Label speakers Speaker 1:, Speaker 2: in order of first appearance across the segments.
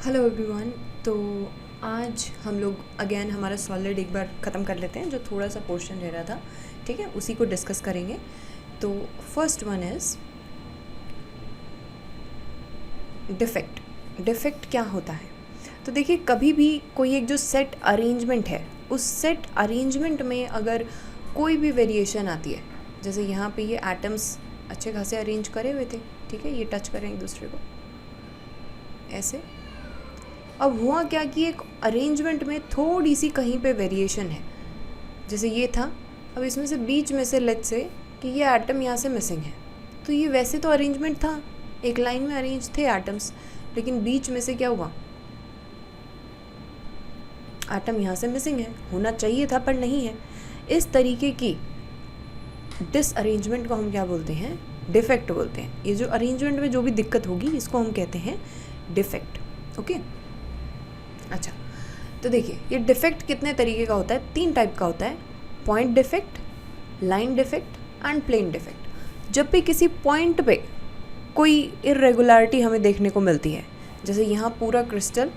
Speaker 1: Hello everyone. तो आज हम लोग अगेन हमारा सॉलिड एक बार ख़त्म कर लेते हैं, जो थोड़ा सा पोर्शन रह रहा था। ठीक है, उसी को डिस्कस करेंगे। तो first one is defect. Defect क्या होता है? तो देखिए, कभी भी कोई एक जो सेट अरेंजमेंट है, उस सेट अरेंजमेंट में अगर कोई भी वेरिएशन आती है, जैसे यहाँ पे ये एटम्स अच्छे खासे अरेंज करे हुए थे, ठीक है, ये टच करें एक दूसरे को ऐसे। अब हुआ क्या कि एक अरेंजमेंट में थोड़ी सी कहीं पे वेरिएशन है, जैसे ये था, अब इसमें से बीच में से लेट्स से कि ये एटम यहाँ से मिसिंग है। तो ये वैसे तो अरेंजमेंट था, एक लाइन में अरेंज थे एटम्स, लेकिन बीच में से क्या हुआ, एटम यहाँ से मिसिंग है। होना चाहिए था पर नहीं है। इस तरीके की डिसअरेंजमेंट को हम क्या बोलते हैं? डिफेक्ट बोलते हैं। ये जो अरेंजमेंट में जो भी दिक्कत होगी, इसको हम कहते हैं डिफेक्ट। ओके, अच्छा, तो देखिए, ये डिफेक्ट कितने तरीके का होता है? 3 टाइप का होता है: point defect, line defect and plane defect. जब भी किसी पॉइंट पे कोई इरेगुलरिटी हमें देखने को मिलती है, जैसे यहाँ पूरा क्रिस्टल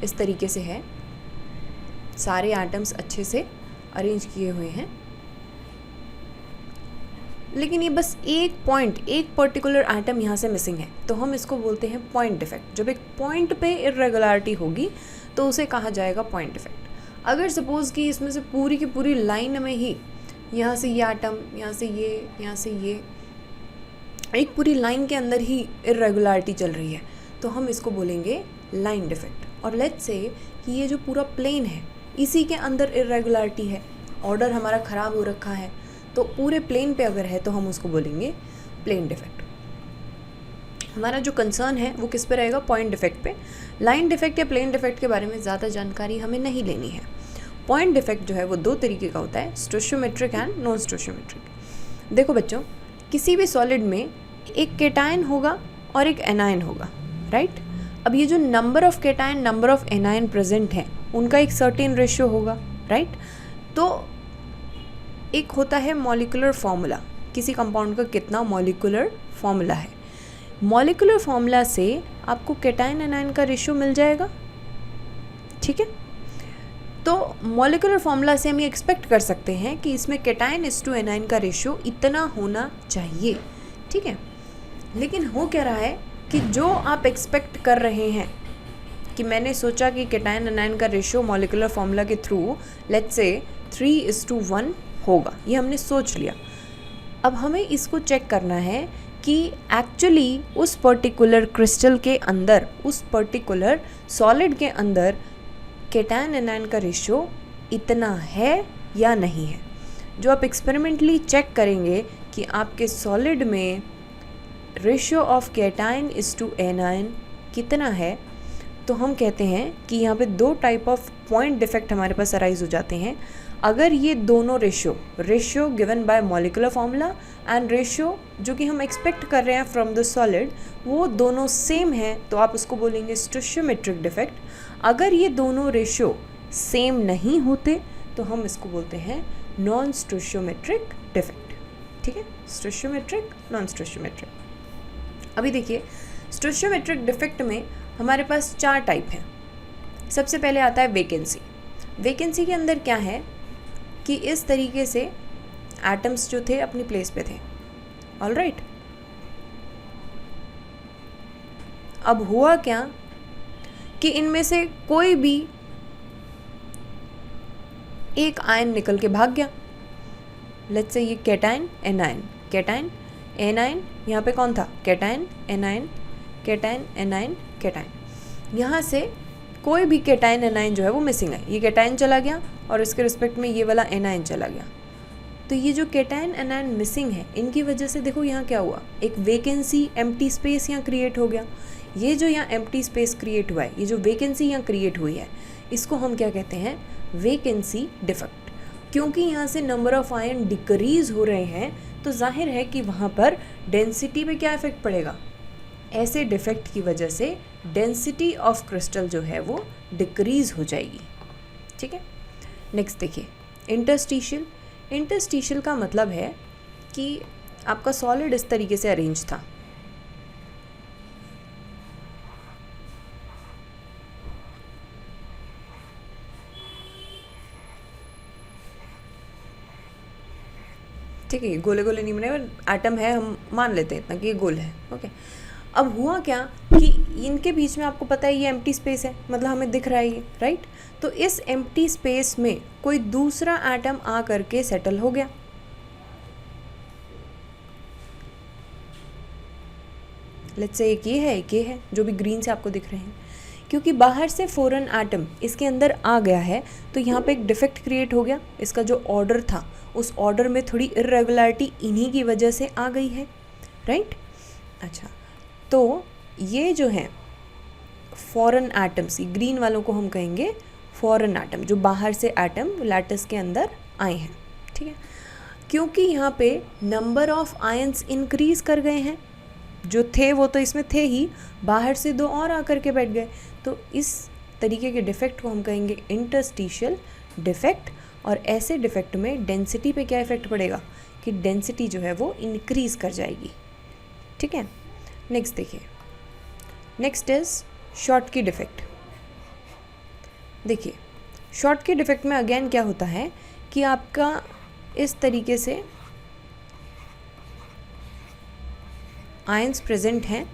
Speaker 1: इस तरीके से है, सारे एटम्स अच्छे से अरेंज किए हुए हैं, लेकिन ये बस एक पॉइंट, एक पर्टिकुलर एटम यहाँ से मिसिंग है, तो हम इसको बोलते हैं पॉइंट डिफेक्ट। जब एक पॉइंट पे इरेगुलरिटी होगी तो उसे कहा जाएगा पॉइंट डिफेक्ट। अगर सपोज़ कि इसमें से पूरी की पूरी लाइन में ही यहाँ से ये एटम, यहाँ से ये, यहाँ से ये, एक पूरी लाइन के अंदर ही इरेगुलरिटी चल रही है, तो हम इसको बोलेंगे लाइन डिफेक्ट। और लेट्स से कि ये जो पूरा प्लेन है, इसी के अंदर इरेगुलरिटी है, ऑर्डर हमारा ख़राब हो रखा है, तो पूरे प्लेन पे अगर है तो हम उसको बोलेंगे प्लेन डिफेक्ट। हमारा जो कंसर्न है वो किस पे रहेगा? पॉइंट डिफेक्ट पे। लाइन डिफेक्ट या प्लेन डिफेक्ट के बारे में ज़्यादा जानकारी हमें नहीं लेनी है। पॉइंट डिफेक्ट जो है वो 2 तरीके का होता है: स्टोशियोमेट्रिक एंड नॉन स्टोशियोमेट्रिक। देखो बच्चों, किसी भी सॉलिड में एक केटायन होगा और एक एनायन होगा, राइट? अब ये जो number of cation, number of anion present हैं, उनका एक सर्टेन रेशियो होगा, राइट? तो एक होता है मॉलिक्यूलर फॉर्मूला, किसी कंपाउंड का कितना मॉलिक्यूलर फॉर्मूला है। मॉलिक्यूलर फॉर्मूला से आपको केटायन एनायन का रेशियो मिल जाएगा, ठीक है? तो मॉलिक्यूलर फॉर्मूला से हम ये एक्सपेक्ट कर सकते हैं कि इसमें केटायन इस टू एनायन का रेशियो इतना होना चाहिए, ठीक है? लेकिन हो क्या रहा है कि जो आप एक्सपेक्ट कर रहे हैं, कि मैंने सोचा कि केटायन एनायन का रेशियो मॉलिक्यूलर फॉर्मूला के थ्रू लेट्स से 3:1 होगा, ये हमने सोच लिया। अब हमें इसको चेक करना है कि एक्चुअली उस पर्टिकुलर क्रिस्टल के अंदर, उस पर्टिकुलर सॉलिड के अंदर केटायन एनायन का रेशियो इतना है या नहीं है। जो आप एक्सपेरिमेंटली चेक करेंगे कि आपके सॉलिड में ratio of cation is to anion कितना है, तो हम कहते हैं कि यहाँ पे 2 टाइप ऑफ पॉइंट डिफेक्ट हमारे पास अराइज हो जाते हैं। अगर ये दोनों ratio given by molecular formula and ratio जो कि हम एक्सपेक्ट कर रहे हैं फ्रॉम द सॉलिड, वो दोनों सेम है, तो आप उसको बोलेंगे स्टोशियोमेट्रिक डिफेक्ट। अगर ये दोनों रेशियो सेम नहीं होते तो हम इसको बोलते हैं नॉन स्टोशियोमेट्रिक डिफेक्ट, ठीक है? Stoichiometric, non stoichiometric. अभी देखिए, स्टोशियोमेट्रिक डिफेक्ट में हमारे पास 4 टाइप हैं। सबसे पहले आता है वेकेंसी। वेकेंसी के अंदर क्या है कि इस तरीके से एटम्स जो थे अपनी प्लेस पे थे, ऑलराइट? अब हुआ क्या कि इनमें से कोई भी एक आयन निकल के भाग गया। लेट्स से ये केटायन एनायन, केटायन एनायन, यहाँ पे कौन था? Cation anion, cation anion, cation. यहाँ से कोई भी केटायन एनायन जो है वो मिसिंग है। ये केटायन चला गया और इसके रिस्पेक्ट में ये वाला एनायन चला गया। तो ये जो केटायन एनायन मिसिंग है, इनकी वजह से देखो यहाँ क्या हुआ, एक वेकेंसी, एम्प्टी स्पेस यहाँ क्रिएट हो गया। ये जो यहाँ एम्प्टी स्पेस क्रिएट हुआ है, ये जो वेकेंसी यहाँ क्रिएट हुई है, इसको हम क्या कहते हैं? Vacancy defect. क्योंकि यहाँ से नंबर ऑफ आयन डिक्रीज हो रहे हैं, तो जाहिर है कि वहाँ पर डेंसिटी पे क्या इफेक्ट पड़ेगा? ऐसे डिफेक्ट की वजह से डेंसिटी ऑफ क्रिस्टल जो है वो डिक्रीज हो जाएगी, ठीक है? नेक्स्ट देखिए, इंटरस्टिशियल। इंटरस्टिशियल का मतलब है कि आपका सॉलिड इस तरीके से अरेंज था, ठीक है, ये गोले गोले नहीं बने, एटम है, हम मान लेते हैं इतना कि ये गोल है। ओके, अब हुआ क्या कि इनके बीच में आपको पता है ये एम्प्टी स्पेस है, मतलब हमें दिख रहा है ये, राइट। तो इस एम्प्टी स्पेस में कोई दूसरा एटम आ करके सेटल हो गया। लेट्स से एक ये है, एक ये है, जो भी ग्रीन से आपको दिख रहे हैं। क्योंकि बाहर से फॉरेन एटम इसके अंदर आ गया है तो यहाँ पे एक डिफेक्ट क्रिएट हो गया। इसका जो ऑर्डर था उस ऑर्डर में थोड़ी इरेगुलरिटी इन्हीं की वजह से आ गई है, राइट। अच्छा, तो ये जो है फॉरेन एटम्स, ग्रीन वालों को हम कहेंगे फॉरेन एटम, जो बाहर से एटम लैटिस के अंदर आए हैं, ठीक है। क्योंकि यहाँ पे नंबर ऑफ आयंस इंक्रीज कर गए हैं, जो थे वो तो इसमें थे ही, बाहर से दो और आकर के बैठ गए, तो इस तरीके के डिफेक्ट को हम कहेंगे इंटरस्टिशियल डिफेक्ट। और ऐसे डिफेक्ट में डेंसिटी पे क्या इफेक्ट पड़ेगा कि डेंसिटी जो है वो इंक्रीज कर जाएगी, ठीक है। नेक्स्ट देखिए, नेक्स्ट इज शॉर्टकी डिफेक्ट। देखिए शॉर्टकी डिफेक्ट में अगेन क्या होता है कि आपका इस तरीके से आयंस प्रेजेंट हैं।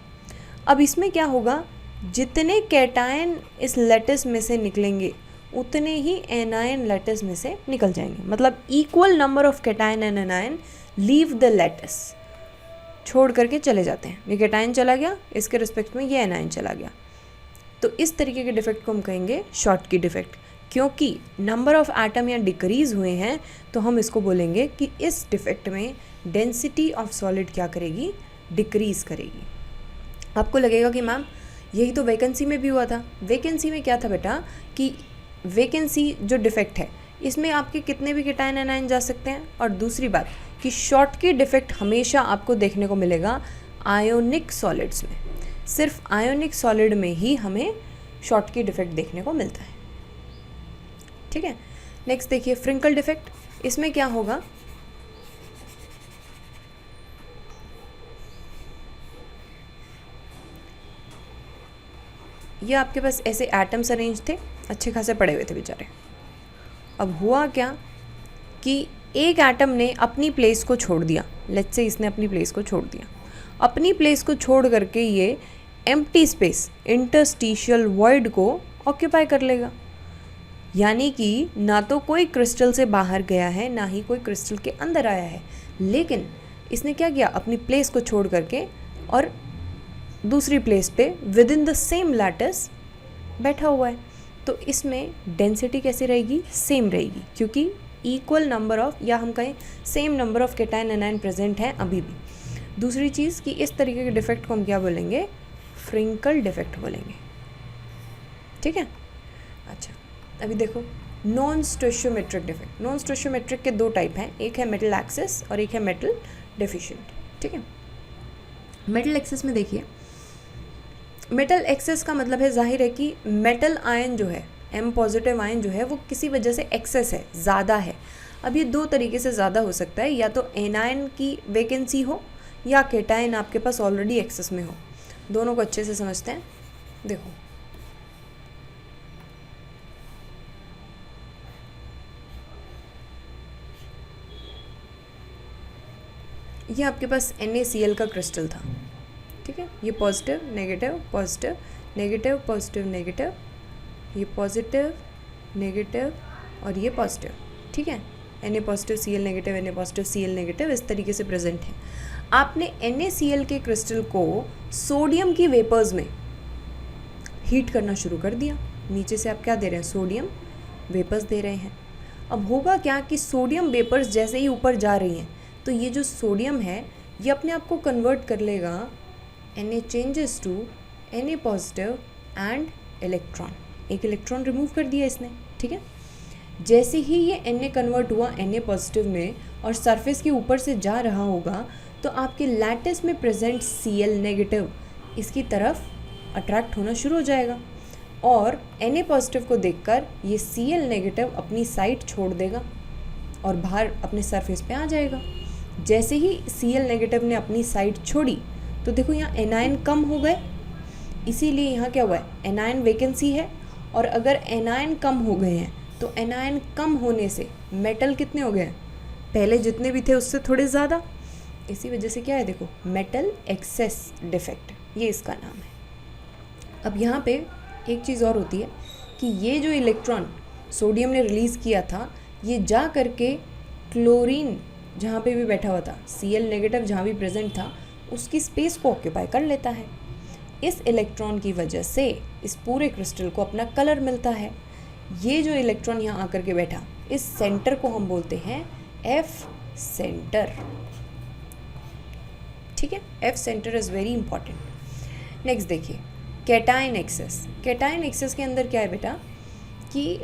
Speaker 1: अब इसमें क्या होगा, जितने कैटायन इस लैटिस में से निकलेंगे उतने ही एनायन लैटिस में से निकल जाएंगे, मतलब equal number of cation and anion leave the lattice, छोड़ करके चले जाते हैं। ये कैटायन चला गया, इसके रिस्पेक्ट में ये एनायन चला गया। तो इस तरीके के डिफेक्ट को हम कहेंगे शॉर्टकी डिफेक्ट। क्योंकि नंबर ऑफ एटम यहाँ डिक्रीज हुए हैं तो हम इसको बोलेंगे कि इस डिफेक्ट में डेंसिटी ऑफ सॉलिड क्या करेगी, डिक्रीज करेगी। आपको लगेगा कि मैम यही तो वैकेंसी में भी हुआ था। वैकेंसी में क्या था बेटा कि वैकेंसी जो डिफेक्ट है इसमें आपके कितने भी कैटायन एनायन जा सकते हैं। और दूसरी बात कि शॉर्टकी डिफेक्ट हमेशा आपको देखने को मिलेगा आयोनिक सॉलिड्स में, सिर्फ आयोनिक सॉलिड में ही हमें शॉर्टकी डिफेक्ट देखने को मिलता है, ठीक है। नेक्स्ट देखिए फ्रिंकल डिफेक्ट। इसमें क्या होगा, ये आपके पास ऐसे एटम्स अरेंज थे, अच्छे खासे पड़े हुए थे बेचारे। अब हुआ क्या कि एक एटम ने अपनी प्लेस को छोड़ दिया, लेट्स से इसने अपनी प्लेस को छोड़ दिया। अपनी प्लेस को छोड़ करके ये एम्प्टी स्पेस, इंटरस्टिशियल वॉइड को ऑक्यूपाई कर लेगा। यानी कि ना तो कोई क्रिस्टल से बाहर गया है, ना ही कोई क्रिस्टल के अंदर आया है, लेकिन इसने क्या किया, अपनी प्लेस को छोड़ करके और दूसरी प्लेस पे with in the same lattice बैठा हुआ है। तो इसमें डेंसिटी कैसी रहेगी, सेम रहेगी, क्योंकि इक्वल नंबर ऑफ, या हम कहें same number of cation anion present हैं अभी भी। दूसरी चीज़ कि इस तरीके के डिफेक्ट को हम क्या बोलेंगे, फ्रिंकल डिफेक्ट बोलेंगे, ठीक है। अच्छा, अभी देखो नॉन स्टोइशियोमेट्रिक डिफेक्ट। नॉन स्टोइशियोमेट्रिक के दो टाइप हैं, एक है मेटल एक्सिस और एक है मेटल डेफिशिएंट, ठीक है। मेटल एक्सिस में देखिए, मेटल एक्सेस का मतलब है, जाहिर है कि मेटल आयन जो है, एम पॉजिटिव आयन जो है वो किसी वजह से एक्सेस है, ज़्यादा है। अब ये दो तरीके से ज़्यादा हो सकता है, या तो एनायन की वैकेंसी हो या कैटायन आपके पास ऑलरेडी एक्सेस में हो। दोनों को अच्छे से समझते हैं। देखो ये आपके पास NaCl का क्रिस्टल था, ठीक है। ये positive negative positive negative positive negative, ये पॉजिटिव नेगेटिव और ये पॉजिटिव, ठीक है। Na positive Cl negative, Na positive Cl negative, इस तरीके से प्रेजेंट है। आपने NaCl के क्रिस्टल को सोडियम की वेपर्स में हीट करना शुरू कर दिया। नीचे से आप क्या दे रहे हैं, सोडियम वेपर्स दे रहे हैं। अब होगा क्या कि सोडियम वेपर्स जैसे ही ऊपर जा रही हैं तो ये जो सोडियम है ये अपने आप को कन्वर्ट कर लेगा Na changes to Na positive and electron. एक इलेक्ट्रॉन रिमूव कर दिया इसने, ठीक है। जैसे ही ये Na कन्वर्ट हुआ Na पॉजिटिव में और सरफेस के ऊपर से जा रहा होगा तो आपके लैटिस में प्रेजेंट Cl नेगेटिव इसकी तरफ अट्रैक्ट होना शुरू हो जाएगा और Na पॉजिटिव को देखकर ये Cl नेगेटिव अपनी साइड छोड़ देगा और बाहर अपने सरफेस पे आ जाएगा। जैसे ही Cl नेगेटिव ने अपनी साइड छोड़ी तो देखो यहाँ एनायन कम हो गए, इसीलिए यहाँ क्या हुआ है, एनायन वैकेंसी है। और अगर एनायन कम हो गए हैं तो एनायन कम होने से मेटल कितने हो गए हैं, पहले जितने भी थे उससे थोड़े ज़्यादा, इसी वजह से क्या है, देखो मेटल एक्सेस डिफेक्ट, ये इसका नाम है। अब यहाँ पे एक चीज़ और होती है कि ये जो इलेक्ट्रॉन सोडियम ने रिलीज़ किया था, ये जा करके क्लोरीन जहाँ पे भी बैठा हुआ था, Cl नेगेटिव जहाँ भी प्रेजेंट था, उसकी स्पेस को ऑक्यूपाई कर लेता है। इस इलेक्ट्रॉन की वजह से इस पूरे क्रिस्टल को अपना कलर मिलता है। ये जो इलेक्ट्रॉन यहाँ आकर के बैठा, इस सेंटर को हम बोलते हैं F सेंटर। ठीक है, F centre is very important. Next देखिए कैटायन एक्सेस। कैटायन एक्सेस के अंदर क्या है बेटा कि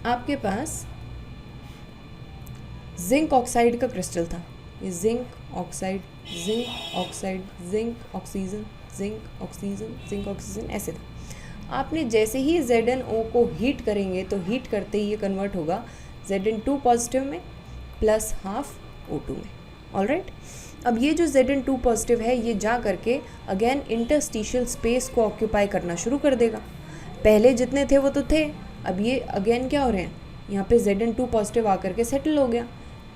Speaker 1: आपके पास जिंक ऑक्साइड का क्रिस्टल था, ये zinc oxide, zinc oxide, zinc oxygen, zinc oxygen, zinc oxygen, ऐसे था। आपने जैसे ही ZnO को हीट करेंगे तो हीट करते ही ये कन्वर्ट होगा Zn2 पॉजिटिव में प्लस हाफ O2 में। ऑलराइट, अब ये जो Zn2 पॉजिटिव है ये जा करके अगेन इंटरस्टिशियल स्पेस को ऑक्यूपाई करना शुरू कर देगा। पहले जितने थे वो तो थे, अब ये अगेन क्या हो रहे हैं, यहाँ पे Zn2 पॉजिटिव आकर के सेटल हो गया।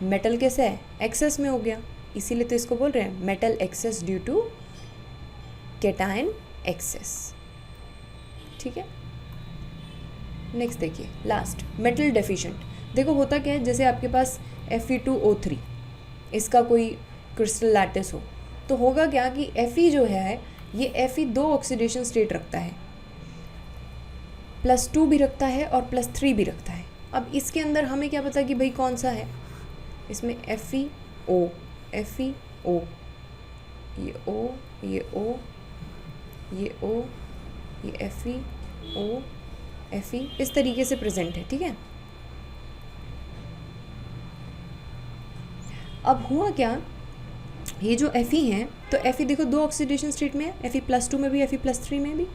Speaker 1: मेटल कैसे है, एक्सेस में हो गया, इसीलिए तो इसको बोल रहे हैं metal excess due to cation excess. ठीक है, नेक्स्ट देखिए लास्ट मेटल डेफिशिएंट। देखो होता क्या है, जैसे आपके पास Fe2O3 इसका कोई क्रिस्टल लैटिस हो, तो होगा क्या कि Fe जो है ये Fe 2 ऑक्सीडेशन स्टेट रखता है, +2 भी रखता है और +3 भी रखता है। अब इसके अंदर हमें क्या पता कि भाई कौन सा है, इसमें FeO, FeO, ये O, ये O, ये O, ये FeO, Fe इस तरीके से प्रेजेंट है। ठीक है, अब हुआ क्या, ये जो Fe हैं तो Fe देखो 2 ऑक्सीडेशन स्टेट में है, Fe+2 में भी, Fe+3 में भी।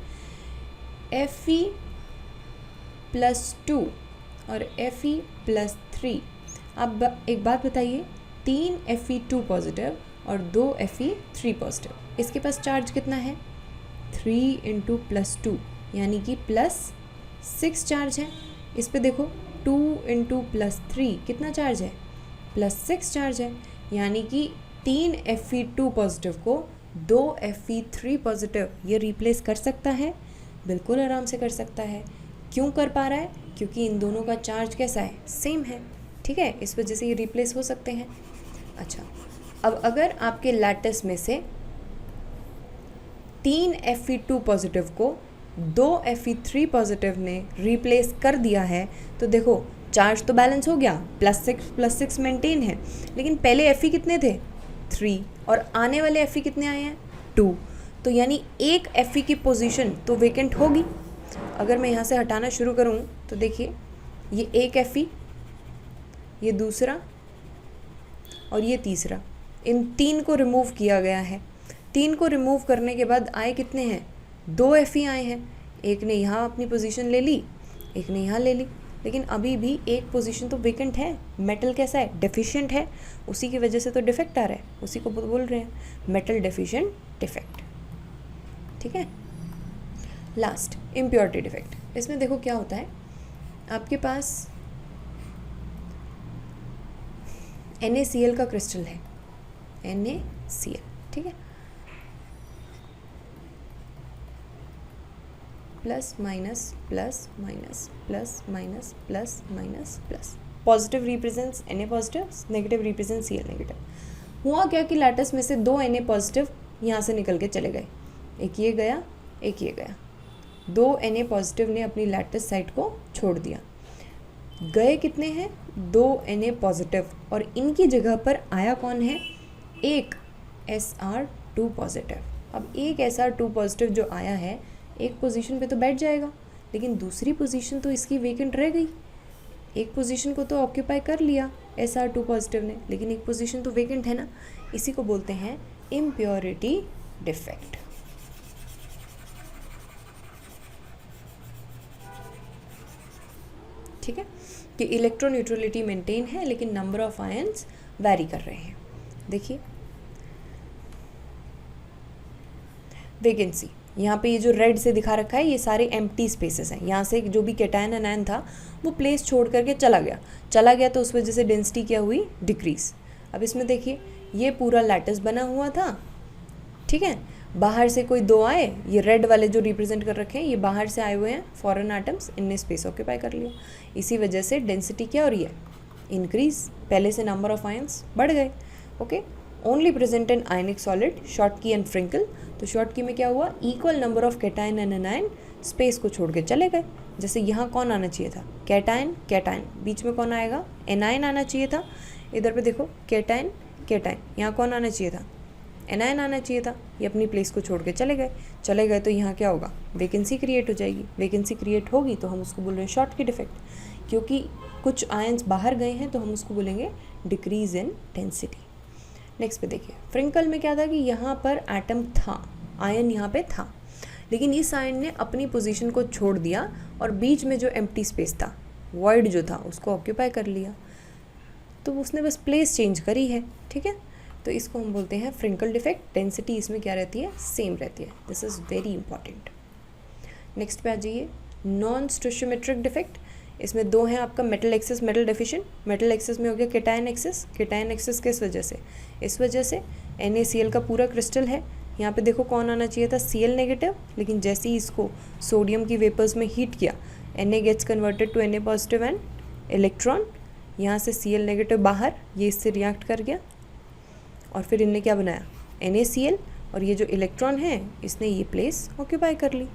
Speaker 1: Fe+2 और Fe+3, अब एक बात बताइए, 3 Fe2 पॉजिटिव और 2 Fe3 पॉजिटिव, इसके पास चार्ज कितना है, 3 × +2 यानी कि +6 चार्ज है। इस पे देखो 2 × +3 कितना चार्ज है, +6 चार्ज है, यानी कि 3 Fe2 पॉजिटिव को 2 Fe3 पॉजिटिव ये रिप्लेस कर सकता है, बिल्कुल आराम से कर सकता है। क्यों कर पा रहा है, क्योंकि इन दोनों का चार्ज कैसा है, सेम है। ठीक है, इस वजह से ये रिप्लेस हो सकते हैं। अच्छा, अब अगर आपके लैटिस में से 3 Fe2 पॉजिटिव को 2 Fe3 पॉजिटिव ने रिप्लेस कर दिया है, तो देखो चार्ज तो बैलेंस हो गया, +6 मेंटेन है, लेकिन पहले Fe कितने थे, 3, और आने वाले Fe कितने आए हैं, 2, तो यानी एक Fe की पोजीशन तो वेकेंट होगी। अगर मैं यहाँ से हटाना शुरू करूँ तो देखिए ये एक Fe, ये दूसरा और ये तीसरा, इन 3 को रिमूव किया गया है। 3 को रिमूव करने के बाद आए कितने हैं, 2 Fe आए हैं। एक ने यहाँ अपनी पोजीशन ले ली, एक ने यहाँ ले ली, लेकिन अभी भी एक पोजीशन तो वेकेंट है। मेटल कैसा है, डेफिशिएंट है, उसी की वजह से तो डिफेक्ट आ रहा है, उसी को बोल रहे हैं मेटल डेफिशिएंट डिफेक्ट। ठीक है, लास्ट इम्प्योरिटी डिफेक्ट। इसमें देखो क्या होता है, आपके पास NaCl का क्रिस्टल है, NaCl। ठीक है, plus minus plus minus plus minus plus minus plus, positive represents Na positive, negative represents Cl negative. हुआ क्या कि लैटिस में से 2 Na पॉजिटिव यहाँ से निकल के चले गए, एक ये गया, एक ये गया। 2 Na पॉजिटिव ने अपनी लैटिस साइट को छोड़ दिया, गए कितने हैं, 2 Na पॉजिटिव, और इनकी जगह पर आया कौन है, एक Sr2 पॉजिटिव। अब एक Sr2 पॉजिटिव जो आया है, एक पोजीशन पे तो बैठ जाएगा, लेकिन दूसरी पोजीशन तो इसकी वेकेंट रह गई। एक पोजीशन को तो ऑक्यूपाई कर लिया Sr2 पॉजिटिव ने, लेकिन एक पोजीशन तो वेकेंट है ना, इसी को बोलते हैं इम्प्योरिटी डिफेक्ट। ठीक है, कि इलेक्ट्रोन्यूट्रलिटी मेंटेन है लेकिन नंबर ऑफ आयंस वैरी कर रहे हैं। देखिए वैकेंसी, यहाँ पे ये जो रेड से दिखा रखा है ये सारे एम्प्टी स्पेसेस हैं। यहाँ से जो भी कैटायन एनायन था वो प्लेस छोड़ करके चला गया तो उस वजह से डेंसिटी क्या हुई, डिक्रीज। अब इसमें देखिए ये पूरा लैटिस बना हुआ था, ठीक है, बाहर से कोई दो आए, ये रेड वाले जो रिप्रेजेंट कर रखे हैं ये बाहर से आए हुए हैं फॉरेन एटम्स, इनने स्पेस ऑक्यूपाई कर लिया, इसी वजह से डेंसिटी क्या हो रही है, इंक्रीज, पहले से नंबर ऑफ आयंस बढ़ गए। Okay, only present in ionic solid, short की एंड फ्रिंकल। तो शॉर्ट की में क्या हुआ, equal number of cation and anion space को छोड़ के चले गए। जैसे यहाँ कौन आना चाहिए था, कैटायन कैटायन, बीच में कौन आएगा, एनायन आना चाहिए था। इधर पे देखो कैटायन कैटायन, यहाँ कौन आना चाहिए था, एनायन आना चाहिए था। ये अपनी प्लेस को छोड़ के चले गए तो यहाँ क्या होगा, वैकेंसी क्रिएट हो जाएगी। वैकेंसी क्रिएट होगी तो हम उसको बोल रहे हैं शॉर्ट की डिफेक्ट, क्योंकि कुछ आयंस बाहर गए हैं तो हम उसको बोलेंगे डिक्रीज इन डेंसिटी। नेक्स्ट पे देखिए, फ्रिंकल में क्या था कि यहाँ पर एटम था, आयन यहाँ पे था, लेकिन इस आयन ने अपनी पोजीशन को छोड़ दिया और बीच में जो एम्प्टी स्पेस था, वॉइड जो था, उसको ऑक्यूपाई कर लिया। तो उसने बस प्लेस चेंज करी है, ठीक है। तो इसको हम बोलते हैं फ्रिंकल डिफेक्ट। डेंसिटी इसमें क्या रहती है, सेम रहती है। This is very important. Next पे आ जाइए, नॉन स्टोशियोमेट्रिक डिफेक्ट। इसमें दो हैं आपका, metal access, metal deficient. Metal access में हो गया कैटायन एक्सेस। कैटायन एक्सेस किस वजह से, इस वजह से NaCl का पूरा क्रिस्टल है, यहाँ पे देखो कौन आना चाहिए था, Cl नेगेटिव, लेकिन जैसे ही इसको सोडियम की वेपर्स में हीट किया, Na gets converted to Na positive and electron, यहाँ से Cl नेगेटिव बाहर, ये इससे रिएक्ट कर गया और फिर इनने क्या बनाया, NaCl, और ये जो इलेक्ट्रॉन है इसने ये प्लेस ऑक्यूपाई कर ली।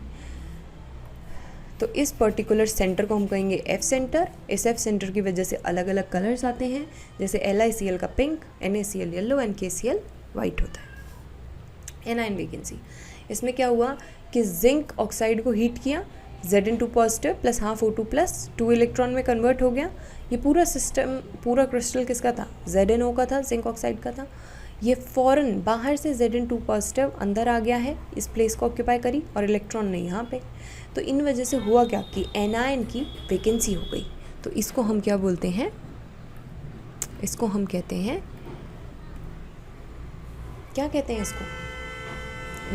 Speaker 1: तो इस पर्टिकुलर सेंटर को हम कहेंगे F सेंटर। इस F सेंटर की वजह से अलग अलग कलर्स आते हैं, जैसे LiCl का pink, NaCl yellow and KCl white होता है। एनायन वैकेंसी, इसमें क्या हुआ कि जिंक ऑक्साइड को हीट किया, Zn2 positive plus half O2 plus 2 electron में कन्वर्ट हो गया। ये पूरा सिस्टम, पूरा क्रिस्टल किसका था, ZnO का था, जिंक ऑक्साइड का था। ये फ़ौरन बाहर से Zn2 पॉजिटिव अंदर आ गया है, इस प्लेस को ऑक्यूपाई करी, और इलेक्ट्रॉन ने यहाँ पे। तो इन वजह से हुआ क्या कि एनायन की वैकेंसी हो गई। तो इसको हम क्या बोलते हैं, इसको हम कहते हैं, क्या कहते हैं इसको,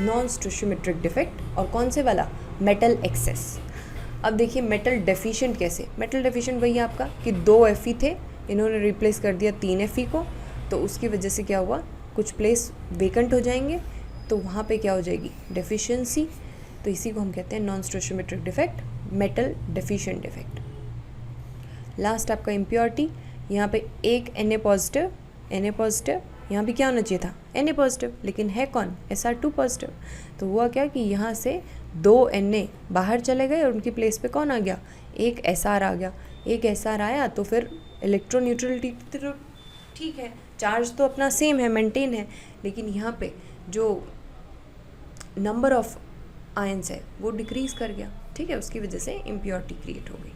Speaker 1: नॉन स्टोशियोमेट्रिक डिफेक्ट। और कौन से वाला, मेटल एक्सेस। अब देखिए मेटल डेफिशिएंट कैसे, मेटल डेफिशिएंट वही आपका कि 2 Fe थे, इन्होंने रिप्लेस कर दिया 3 Fe को, तो उसकी वजह से क्या हुआ, कुछ प्लेस वेकेंट हो जाएंगे, तो वहाँ पे क्या हो जाएगी, डेफिशिएंसी। तो इसी को हम कहते हैं non stoichiometric defect, metal deficient defect. Last आपका इम्प्योरिटी, यहाँ पे एक Na पॉजिटिव, यहाँ भी क्या होना चाहिए था, Na पॉजिटिव, लेकिन है कौन, Sr2 पॉजिटिव। तो हुआ क्या कि यहाँ से 2 Na बाहर चले गए और उनकी प्लेस पे कौन आ गया, एक Sr आ गया। एक Sr आया तो फिर इलेक्ट्रॉन न्यूट्रलिटी तो ठीक है, चार्ज तो अपना सेम है, मेंटेन है, लेकिन यहाँ पे जो नंबर ऑफ आयंस है वो डिक्रीज कर गया, ठीक है, उसकी वजह से इम्प्योरिटी क्रिएट हो गई।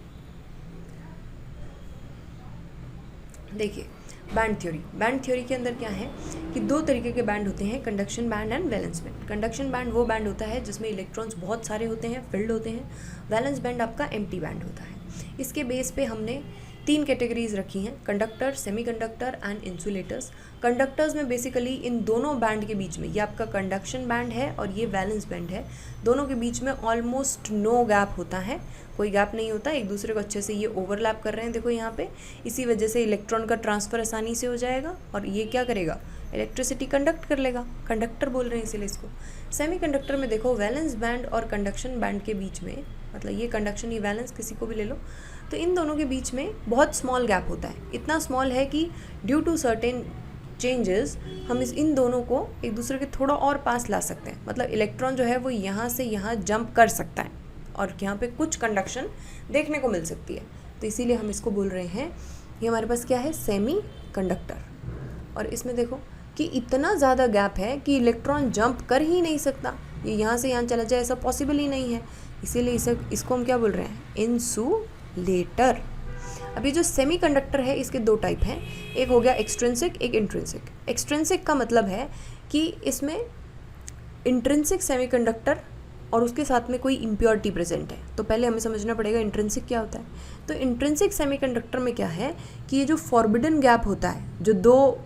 Speaker 1: देखिए बैंड थ्योरी, बैंड थ्योरी के अंदर क्या है कि 2 तरीके के बैंड होते हैं, conduction band and valence band. Conduction band वो बैंड होता है जिसमें इलेक्ट्रॉन्स बहुत सारे होते हैं, फिल्ड होते हैं। वैलेंस बैंड आपका एम्प्टी बैंड होता है। इसके बेस पे हमने 3 कैटेगरीज रखी हैं, conductor, semiconductor and insulators. Conductors में बेसिकली इन दोनों बैंड के बीच में, ये आपका कंडक्शन बैंड है और ये वैलेंस बैंड है, दोनों के बीच में ऑलमोस्ट नो गैप होता है, कोई गैप नहीं होता, एक दूसरे को अच्छे से ये ओवरलैप कर रहे हैं, देखो यहाँ पे। इसी वजह से इलेक्ट्रॉन का ट्रांसफ़र आसानी से हो जाएगा और ये क्या करेगा, इलेक्ट्रिसिटी कंडक्ट कर लेगा, कंडक्टर बोल रहे हैं इसीलिए इसको। सेमीकंडक्टर में देखो वैलेंस बैंड और कंडक्शन बैंड के बीच में, मतलब ये कंडक्शन, ये वैलेंस, किसी को भी ले लो, तो इन दोनों के बीच में बहुत स्मॉल गैप होता है। इतना स्मॉल है कि ड्यू टू सर्टेन चेंजेस हम इन दोनों को एक दूसरे के थोड़ा और पास ला सकते हैं। मतलब इलेक्ट्रॉन जो है वो यहाँ से यहाँ जंप कर सकता है और यहाँ पे कुछ कंडक्शन देखने को मिल सकती है, तो इसीलिए हम इसको बोल रहे हैं, ये हमारे पास क्या है, सेमी कंडक्टर। और इसमें देखो कि इतना ज़्यादा गैप है कि इलेक्ट्रॉन जंप कर ही नहीं सकता, ये यहाँ से यहाँ चला जाए, ऐसा पॉसिबल ही नहीं है, इसीलिए इसको हम क्या बोल रहे हैं, इंसुलेटर। अभी जो सेमीकंडक्टर है इसके 2 टाइप हैं, एक हो गया एक्सट्रिंसिक, एक इंट्रिंसिक। एक्सट्रिंसिक का मतलब है कि इसमें इंट्रिंसिक सेमीकंडक्टर और उसके साथ में कोई इम्प्योरिटी प्रेजेंट है। तो पहले हमें समझना पड़ेगा इंट्रिंसिक क्या होता है। तो इंट्रिंसिक सेमीकंडक्टर में क्या है कि ये जो फॉरबिडन गैप होता है, जो 2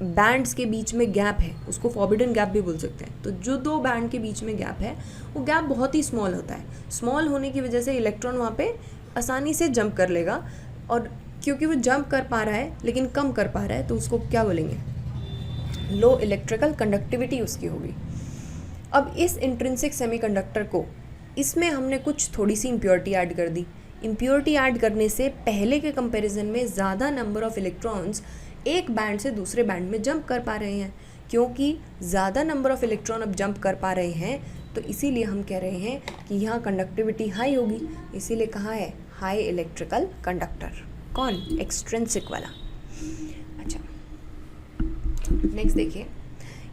Speaker 1: बैंड्स के बीच में गैप है, उसको फॉरबिडन गैप भी बोल सकते हैं। तो जो 2 बैंड के बीच में गैप है वो गैप बहुत ही स्मॉल होता है। स्मॉल होने की वजह से इलेक्ट्रॉन वहाँ पे आसानी से जंप कर लेगा और क्योंकि वो जंप कर पा रहा है लेकिन कम कर पा रहा है, तो उसको क्या बोलेंगे, लो इलेक्ट्रिकल कंडक्टिविटी उसकी होगी। अब इस इंट्रिंसिक सेमीकंडक्टर को, इसमें हमने कुछ थोड़ी सी इम्प्योरिटी ऐड कर दी। इम्प्योरिटी ऐड करने से पहले के कंपैरिजन में ज़्यादा नंबर ऑफ इलेक्ट्रॉन्स एक बैंड से दूसरे बैंड में जंप कर पा रहे हैं। क्योंकि ज़्यादा नंबर ऑफ इलेक्ट्रॉन अब जंप कर पा रहे हैं, तो इसीलिए हम कह रहे हैं कि यहाँ कंडक्टिविटी हाई होगी, इसीलिए कहा है हाई इलेक्ट्रिकल कंडक्टर। कौन, एक्सट्रिंसिक वाला। अच्छा, नेक्स्ट देखिए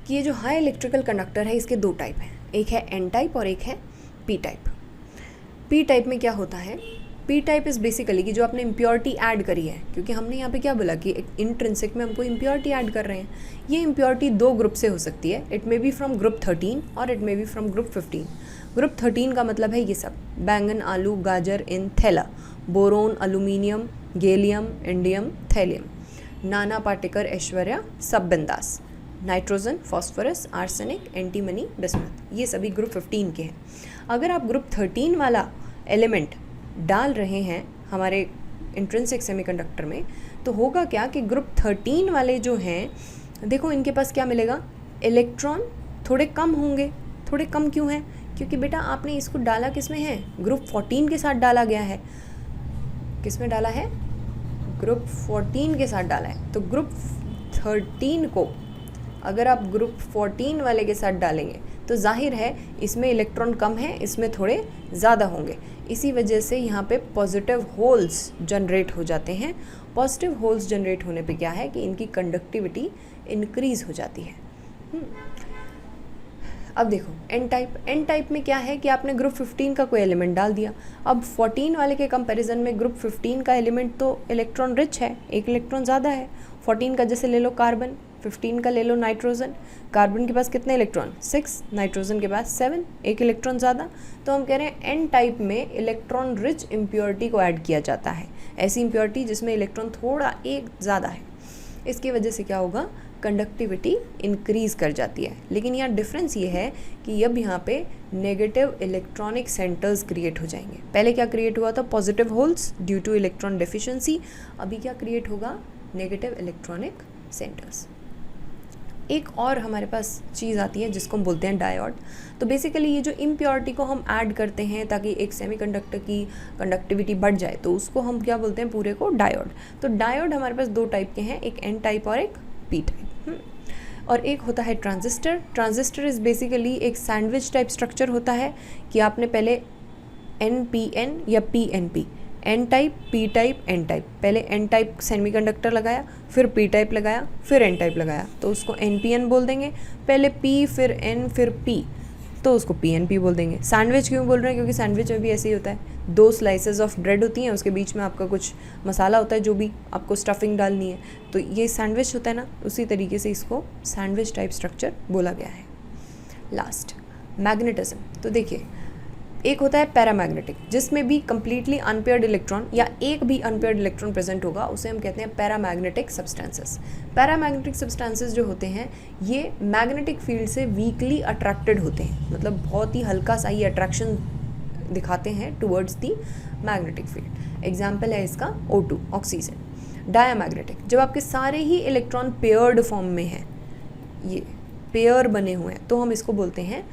Speaker 1: कि ये जो हाई इलेक्ट्रिकल कंडक्टर है, इसके दो टाइप हैं, एक है एन टाइप और एक है पी टाइप। पी टाइप में क्या होता है, पी टाइप इज़ बेसिकली कि जो आपने इम्प्योरिटी ऐड करी है, क्योंकि हमने यहाँ पे क्या बोला कि इंट्रिंसिक में हमको इम्प्योरिटी ऐड कर रहे हैं। ये इम्प्योरिटी दो ग्रुप से हो सकती है, it may be from group 13 और it may be from group 15। Group 13 का मतलब है ये सब, बैंगन, आलू, गाजर इन थैला, boron, aluminium, gallium, indium, thallium, Nana Patekar, Aishwarya, सब बिंदास, nitrogen, phosphorus, arsenic, antimony, bismuth, ये सभी ग्रुप 15 के हैं। अगर आप ग्रुप 13 वाला एलिमेंट डाल रहे हैं हमारे इंट्रिंसिक सेमीकंडक्टर में, तो होगा क्या कि ग्रुप 13 वाले जो हैं, देखो इनके पास क्या मिलेगा, इलेक्ट्रॉन थोड़े कम होंगे। थोड़े कम क्यों हैं, क्योंकि बेटा आपने इसको डाला किस में है, ग्रुप 14 के साथ डाला गया है। किस में डाला है, ग्रुप 14 के साथ डाला है। तो ग्रुप 13 को अगर आप ग्रुप 14 वाले के साथ डालेंगे तो जाहिर है इसमें इलेक्ट्रॉन कम है, इसमें थोड़े ज़्यादा होंगे। इसी वजह से यहाँ पे पॉजिटिव होल्स जनरेट हो जाते हैं। पॉजिटिव होल्स जनरेट होने पे क्या है कि इनकी कंडक्टिविटी इंक्रीज़ हो जाती है। अब देखो एन टाइप में क्या है कि आपने ग्रुप 15 का कोई एलिमेंट डाल दिया। अब 14 वाले के कंपैरिजन में ग्रुप 15 का एलिमेंट तो इलेक्ट्रॉन रिच है, एक इलेक्ट्रॉन ज़्यादा है। 14 का जैसे ले लो कार्बन, 15 का ले लो नाइट्रोजन। कार्बन के पास कितने इलेक्ट्रॉन, 6, नाइट्रोजन के पास 7, एक इलेक्ट्रॉन ज़्यादा। तो हम कह रहे हैं एन टाइप में इलेक्ट्रॉन रिच इम्प्योरिटी को ऐड किया जाता है, ऐसी इम्प्योरिटी जिसमें इलेक्ट्रॉन थोड़ा एक ज़्यादा है। इसकी वजह से क्या होगा, कंडक्टिविटी इंक्रीज़ कर जाती है। लेकिन यहाँ डिफरेंस ये है कि अब यहाँ पे नेगेटिव इलेक्ट्रॉनिक सेंटर्स क्रिएट हो जाएंगे। पहले क्या क्रिएट हुआ था, positive holes due two electron deficiency. अभी क्या क्रिएट होगा, नेगेटिव इलेक्ट्रॉनिक सेंटर्स। एक और हमारे पास चीज़ आती है जिसको हम बोलते हैं डायोड। तो बेसिकली ये जो इम्प्योरिटी को हम ऐड करते हैं ताकि एक सेमीकंडक्टर की कंडक्टिविटी बढ़ जाए, तो उसको हम क्या बोलते हैं, पूरे को डायोड। तो डायोड हमारे पास दो टाइप के हैं, एक एन टाइप और एक पी टाइप। और एक होता है ट्रांजिस्टर। ट्रांजिस्टर इज़ बेसिकली एक सैंडविच टाइप स्ट्रक्चर होता है कि आपने पहले NPN या PNP, N type, P type, N type, पहले एन टाइप सेमीकंडक्टर लगाया, फिर पी टाइप लगाया, फिर एन टाइप लगाया, तो उसको NPN बोल देंगे। पहले पी फिर एन फिर पी, तो उसको PNP बोल देंगे। सैंडविच क्यों बोल रहे हैं, क्योंकि सैंडविच में भी ऐसे ही होता है, 2 स्लाइसेस ऑफ ब्रेड होती हैं, उसके बीच में आपका कुछ मसाला होता है जो भी आपको स्टफिंग डालनी है, तो ये सैंडविच होता है ना, उसी तरीके से इसको सैंडविच टाइप स्ट्रक्चर बोला गया है। Last, magnetism. तो देखिए एक होता है पैरामैग्नेटिक, जिसमें भी कंप्लीटली अनपेयर्ड इलेक्ट्रॉन या एक भी अनपेयर्ड इलेक्ट्रॉन प्रेजेंट होगा, उसे हम कहते हैं पैरामैग्नेटिक सब्सटेंसेस। पैरामैग्नेटिक सब्सटेंसेस जो होते हैं ये मैग्नेटिक फील्ड से वीकली अट्रैक्टेड होते हैं, मतलब बहुत ही हल्का सा ही अट्रैक्शन दिखाते हैं towards the magnetic field. Example है इसका O2, ऑक्सीजन। डायामैग्नेटिक, जब आपके सारे ही इलेक्ट्रॉन पेयर्ड फॉर्म में हैं, ये पेयर बने हुए हैं, तो हम इसको बोलते हैं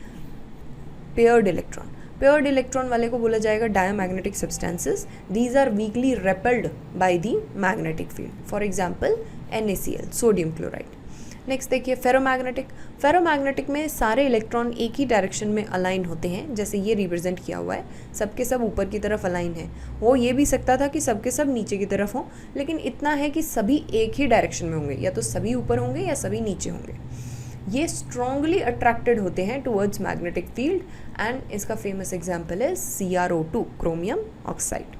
Speaker 1: पेयर्ड इलेक्ट्रॉन। पेयर्ड इलेक्ट्रॉन वाले को बोला जाएगा diamagnetic substances. These are weakly repelled by the magnetic field, for example NaCl, sodium chloride. Next देखिए फेरोमैग्नेटिक। फेरोमैग्नेटिक में सारे इलेक्ट्रॉन एक ही डायरेक्शन में अलाइन होते हैं, जैसे ये रिप्रेजेंट किया हुआ है, सबके सब ऊपर की तरफ अलाइन है। हो ये भी सकता था कि सबके सब नीचे की तरफ हों, लेकिन इतना है कि सभी एक ही डायरेक्शन में होंगे, या तो सभी ऊपर होंगे या सभी नीचे होंगे। ये स्ट्रॉन्गली अट्रैक्टेड होते हैं टुवर्ड्स मैग्नेटिक फील्ड, एंड इसका फेमस एग्जाम्पल है CrO2, chromium oxide.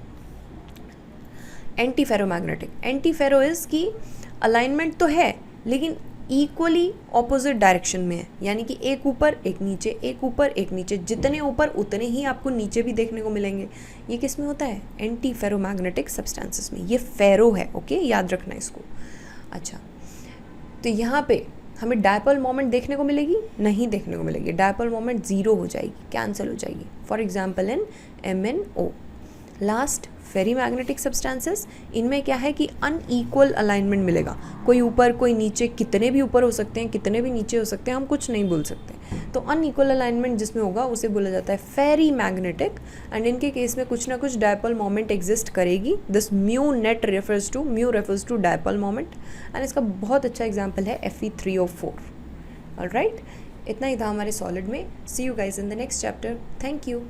Speaker 1: Anti ferromagnetic. Anti ferro is की अलाइनमेंट तो है लेकिन इक्वली ऑपोजिट डायरेक्शन में है, यानी कि एक ऊपर एक नीचे, एक ऊपर एक नीचे, जितने ऊपर उतने ही आपको नीचे भी देखने को मिलेंगे। ये किस में होता है, एंटी फेरोमैग्नेटिक सब्सटेंसेस में। ये फेरो है, ओके, याद रखना इसको। अच्छा, तो यहाँ पे हमें डायपोल मोमेंट देखने को मिलेगी, नहीं देखने को मिलेगी, डायपोल मोमेंट 0 हो जाएगी, कैंसिल हो जाएगी। For example in MnO। Last ferri magnetic substances, इनमें क्या है कि अनईक्वल अलाइनमेंट मिलेगा, कोई ऊपर कोई नीचे, कितने भी ऊपर हो सकते हैं कितने भी नीचे हो सकते हैं, हम कुछ नहीं बोल सकते। तो अनईक्वल अलाइनमेंट जिसमें होगा उसे बोला जाता है फेरी मैग्नेटिक, एंड इनके केस में कुछ ना कुछ डायपोल मोमेंट एग्जिस्ट करेगी। This mu net refers to dipole moment, and इसका बहुत अच्छा एग्जाम्पल है Fe3O4। ऑलराइट, इतना ही था हमारे सॉलिड में। See you guys in the next chapter. Thank you.